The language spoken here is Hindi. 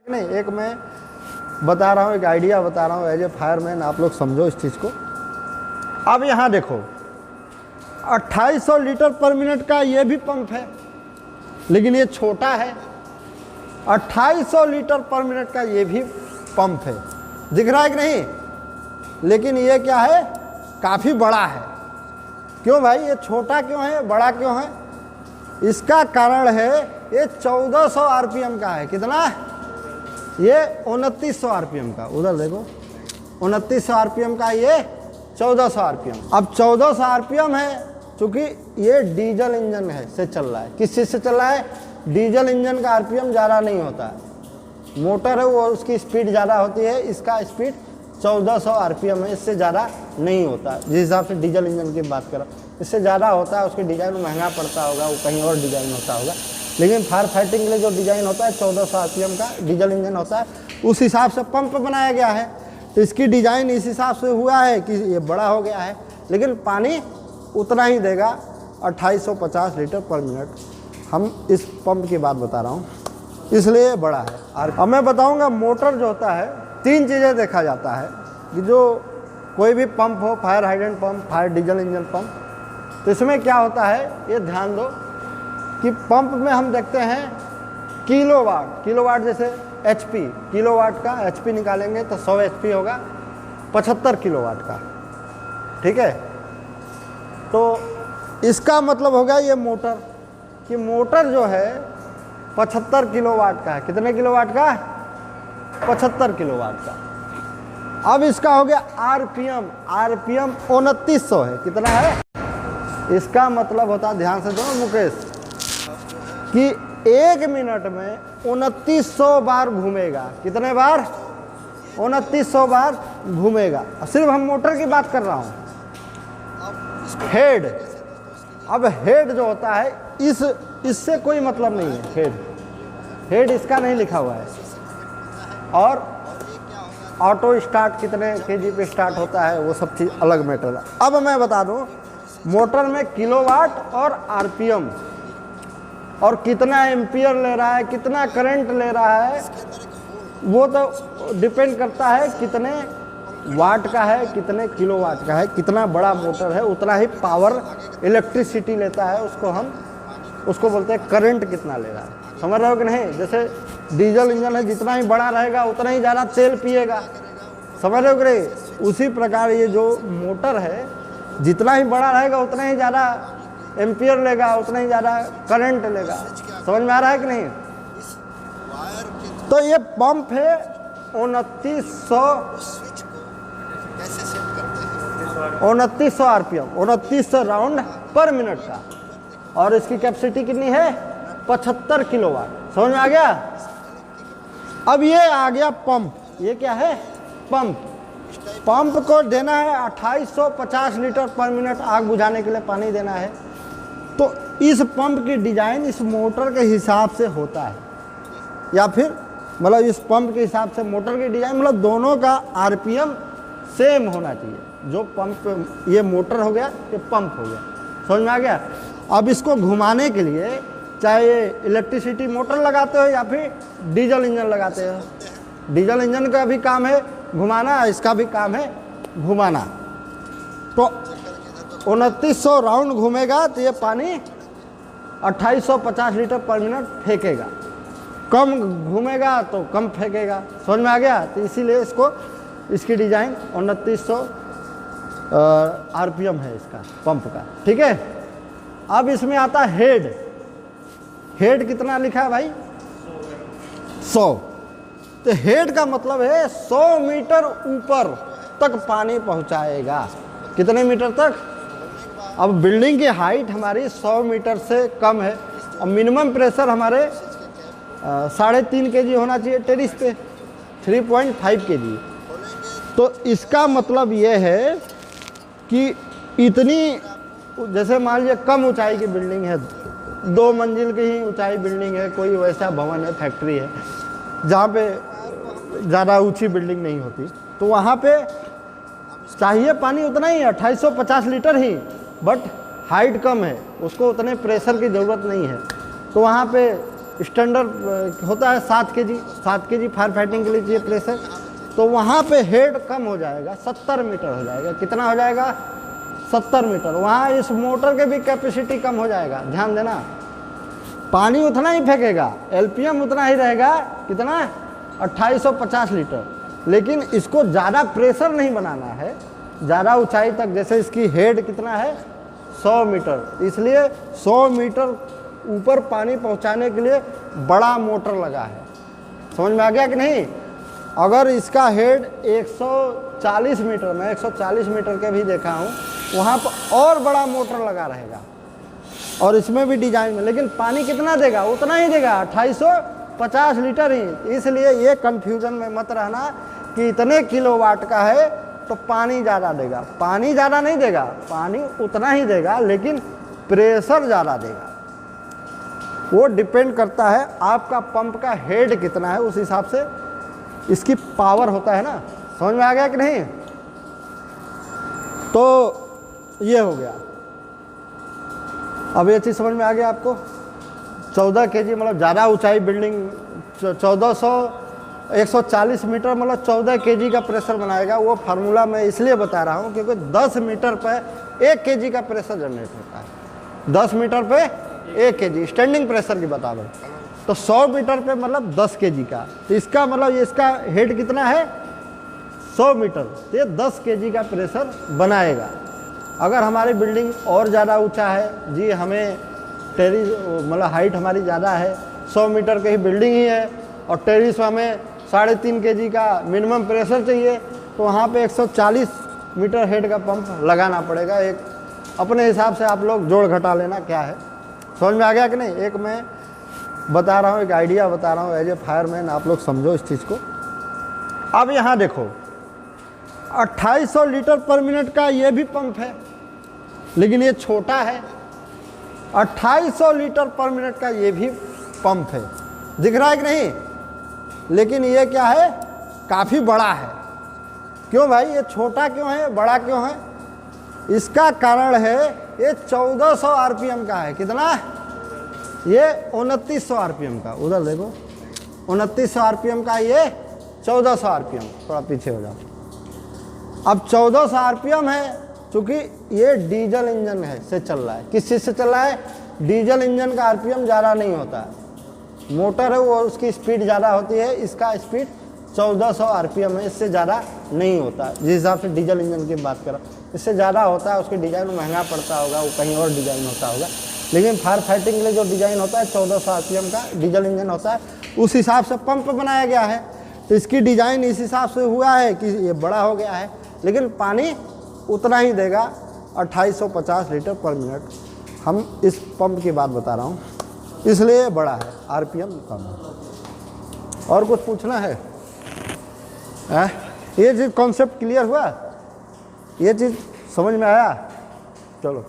नहीं, एक मैं बता रहा हूँ, एक आइडिया बता रहा हूँ एज ए फायरमैन, आप लोग समझो इस चीज़ को। अब यहाँ देखो 2800 लीटर पर मिनट का ये भी पंप है, लेकिन ये छोटा है। 2800 लीटर पर मिनट का ये भी पंप है, दिख रहा है कि नहीं? लेकिन ये क्या है, काफ़ी बड़ा है। क्यों भाई, ये छोटा क्यों है, बड़ा क्यों है? इसका कारण है ये 1400 आरपीएम का है। कितना? ये 2900 आरपीएम का। उधर देखो 2900 आरपीएम का, ये 1400 आरपीएम। अब 1400 आरपीएम है, चूंकि ये डीजल इंजन है से चल रहा है। किस चीज़ से चल रहा है? डीजल इंजन का आरपीएम ज़्यादा नहीं होता है। मोटर है वो, उसकी स्पीड ज़्यादा होती है, इसका स्पीड 1400 आरपीएम है, इससे ज़्यादा नहीं होता। जिस हिसाब से डीजल इंजन की बात करो, इससे ज़्यादा होता है। उसकी डिज़ाइन महंगा पड़ता होगा, वो कहीं और डिज़ाइन होता होगा, लेकिन फायर फाइटिंग के लिए जो डिज़ाइन होता है 1400 आरपीएम का डीजल इंजन होता है। उस हिसाब से पंप बनाया गया है, तो इसकी डिज़ाइन इस हिसाब से हुआ है कि ये बड़ा हो गया है, लेकिन पानी उतना ही देगा, 2850 लीटर पर मिनट। हम इस पंप की बात बता रहा हूँ, इसलिए बड़ा है। और अब मैं बताऊँगा, मोटर जो होता है, 3 चीज़ें देखा जाता है कि जो कोई भी पंप हो, fire hydrant pump, fire diesel engine pump, तो इसमें क्या होता है ये ध्यान दो कि पंप में हम देखते हैं किलोवाट। किलोवाट जैसे एचपी, किलोवाट का एचपी निकालेंगे तो 100 एचपी होगा 75 किलोवाट का, ठीक है? तो इसका मतलब होगा ये मोटर, कि मोटर जो है 75 किलोवाट का है। कितने किलोवाट का? 75 किलोवाट का। अब इसका हो गया आरपीएम। आरपीएम 2900 है। कितना है? इसका मतलब होता है, ध्यान से दो मुकेश, कि 1 मिनट में 2900 बार घूमेगा। कितने बार? 2900 बार घूमेगा। सिर्फ हम मोटर की बात कर रहा हूँ। हेड, अब हेड जो होता है, इससे कोई मतलब नहीं है। हेड इसका नहीं लिखा हुआ है। और ऑटो स्टार्ट कितने केजी पे स्टार्ट होता है, वो सब चीज़ अलग मैटर है। अब मैं बता दूं, मोटर में किलोवाट और आरपीएम और कितना एम्पियर ले रहा है, कितना करंट ले रहा है, वो तो डिपेंड करता है कितने वाट का है, कितने किलोवाट का है। कितना बड़ा मोटर है उतना ही पावर इलेक्ट्रिसिटी लेता है, उसको बोलते हैं करंट कितना ले रहा है। समझ रहे हो कि नहीं? जैसे डीजल इंजन है, जितना ही बड़ा रहेगा उतना ही ज़्यादा तेल पिएगा। समझ रहे हो कि नहीं? उसी प्रकार ये जो मोटर है, जितना ही बड़ा रहेगा उतना ही ज़्यादा एम्पियर लेगा, उतना ही ज़्यादा करंट लेगा। समझ में आ रहा है कि नहीं? तो ये पंप है 2900 आरपीएम, 2900 राउंड पर मिनट का, और इसकी कैपेसिटी कितनी है? 75 किलोवाट। समझ में आ गया? अब ये आ गया पंप। ये क्या है? पंप। पंप को देना है 2850 लीटर पर मिनट, आग बुझाने के लिए पानी देना है। तो इस पंप की डिजाइन इस मोटर के हिसाब से होता है, या फिर मतलब इस पंप के हिसाब से मोटर की डिजाइन, मतलब दोनों का आरपीएम सेम होना चाहिए। जो पंप, ये मोटर हो गया, ये पंप हो गया। समझ में आ गया? अब इसको घुमाने के लिए चाहे इलेक्ट्रिसिटी मोटर लगाते हो या फिर डीजल इंजन लगाते हो। डीजल इंजन का भी काम है घुमाना, इसका भी काम है घुमाना। तो 2900 राउंड घूमेगा तो ये पानी 2850 लीटर पर मिनट फेंकेगा। कम घूमेगा तो कम फेंकेगा। समझ में आ गया? तो इसीलिए इसकी डिज़ाइन 2900 आरपीएम है इसका पंप का, ठीक है? अब इसमें आता है हेड। हेड कितना लिखा है भाई? 100। तो हेड का मतलब है 100 मीटर ऊपर तक पानी पहुंचाएगा। कितने मीटर तक? अब बिल्डिंग की हाइट हमारी 100 मीटर से कम है, और मिनिमम प्रेशर हमारे 3.5 kg होना चाहिए टेरिस पे, 3.5 kg। तो इसका मतलब ये है कि इतनी, जैसे मान लीजिए कम ऊंचाई की बिल्डिंग है, 2 मंजिल की ही ऊंचाई बिल्डिंग है, कोई वैसा भवन है, फैक्ट्री है जहाँ पे ज़्यादा ऊंची बिल्डिंग नहीं होती, तो वहाँ पे चाहिए पानी उतना ही 2850 लीटर ही, बट हाइट कम है, उसको उतने प्रेशर की ज़रूरत नहीं है। तो वहाँ पे स्टैंडर्ड होता है 7 kg, 7 kg फायर फाइटिंग के लिए चाहिए प्रेशर, तो वहाँ पे हेड कम हो जाएगा, 70 मीटर हो जाएगा। कितना हो जाएगा? 70 मीटर। वहाँ इस मोटर के भी कैपेसिटी कम हो जाएगा, ध्यान देना। पानी उतना ही फेंकेगा, एलपीएम उतना ही रहेगा, कितना? 2850 लीटर। लेकिन इसको ज़्यादा प्रेशर नहीं बनाना है, ज़्यादा ऊंचाई तक। जैसे इसकी हेड कितना है? 100 मीटर, इसलिए 100 मीटर ऊपर पानी पहुंचाने के लिए बड़ा मोटर लगा है। समझ में आ गया कि नहीं? अगर इसका हेड 140 मीटर, मैं 140 मीटर के भी देखा हूँ, वहाँ पर और बड़ा मोटर लगा रहेगा, और इसमें भी डिजाइन में। लेकिन पानी कितना देगा? उतना ही देगा, 2850 लीटर ही। इसलिए ये कन्फ्यूजन में मत रहना कि इतने किलोवाट का है तो पानी ज़्यादा देगा। पानी ज़्यादा नहीं देगा, पानी उतना ही देगा, लेकिन प्रेशर ज़्यादा देगा। वो डिपेंड करता है आपका पंप का हेड कितना है, उस हिसाब से इसकी पावर होता है ना। समझ में आ गया कि नहीं? तो ये हो गया। अब ये चीज़ समझ में आ गया आपको? 14 kg मतलब ज़्यादा ऊंचाई बिल्डिंग, 140 मीटर मतलब 14 kg का प्रेशर बनाएगा। वो फार्मूला मैं इसलिए बता रहा हूँ क्योंकि 10 मीटर पर 1 kg का प्रेशर जनरेट होता है। 10 मीटर पे 1 kg स्टैंडिंग प्रेशर की बता दो, तो 100 मीटर पे मतलब 10 kg का। तो इसका मतलब ये इसका हेड कितना है? 100 मीटर, तो ये 10 kg का प्रेशर बनाएगा। अगर हमारी बिल्डिंग और ज़्यादा ऊंचा है जी, हमें टेरिस मतलब हाइट हमारी ज़्यादा है, 100 मीटर की ही बिल्डिंग ही है, और टेरिस पर हमें 3.5 kg का मिनिमम प्रेशर चाहिए, तो वहाँ पे 140 मीटर हेड का पंप लगाना पड़ेगा। एक अपने हिसाब से आप लोग जोड़ घटा लेना क्या है। समझ में आ गया कि नहीं? एक मैं बता रहा हूँ, एक आइडिया बता रहा हूँ एज ए फायरमैन, आप लोग समझो इस चीज़ को। अब यहाँ देखो, 2800 लीटर पर मिनट का ये भी पंप है, लेकिन ये छोटा है। 2800 लीटर पर मिनट का ये भी पंप है, दिख रहा है कि नहीं? लेकिन ये क्या है? काफ़ी बड़ा है। क्यों भाई? ये छोटा क्यों है, बड़ा क्यों है? इसका कारण है ये 1400 आरपीएम का है। कितना? ये 2900 आरपीएम का। उधर देखो, 2900 आरपीएम का, ये 1400 आरपीएम। थोड़ा पीछे हो जाओ। अब 1400 आरपीएम है, चूँकि ये डीजल इंजन है से चल रहा है। किस चीज़ से चल रहा है? डीजल इंजन का आरपीएम ज़्यादा नहीं होता है। मोटर है वो, उसकी स्पीड ज़्यादा होती है, इसका स्पीड 1400 आरपीएम है, इससे ज़्यादा नहीं होता। जिस हिसाब से डीजल इंजन की बात करो, इससे ज़्यादा होता है। उसकी डिज़ाइन महंगा पड़ता होगा, वो कहीं और डिज़ाइन होता होगा। लेकिन फायर फाइटिंग के लिए जो डिज़ाइन होता है 1400 आरपीएम का डीजल इंजन होता है, उस हिसाब से पंप बनाया गया है। तो इसकी डिज़ाइन इस हिसाब से हुआ है कि ये बड़ा हो गया है, लेकिन पानी उतना ही देगा, 2850 लीटर पर मिनट। हम इस पंप की बात बता रहा हूँ, इसलिए बड़ा है, आरपीएम कम है। और कुछ पूछना है? ये चीज़ कॉन्सेप्ट क्लियर हुआ? ये चीज़ समझ में आया? चलो।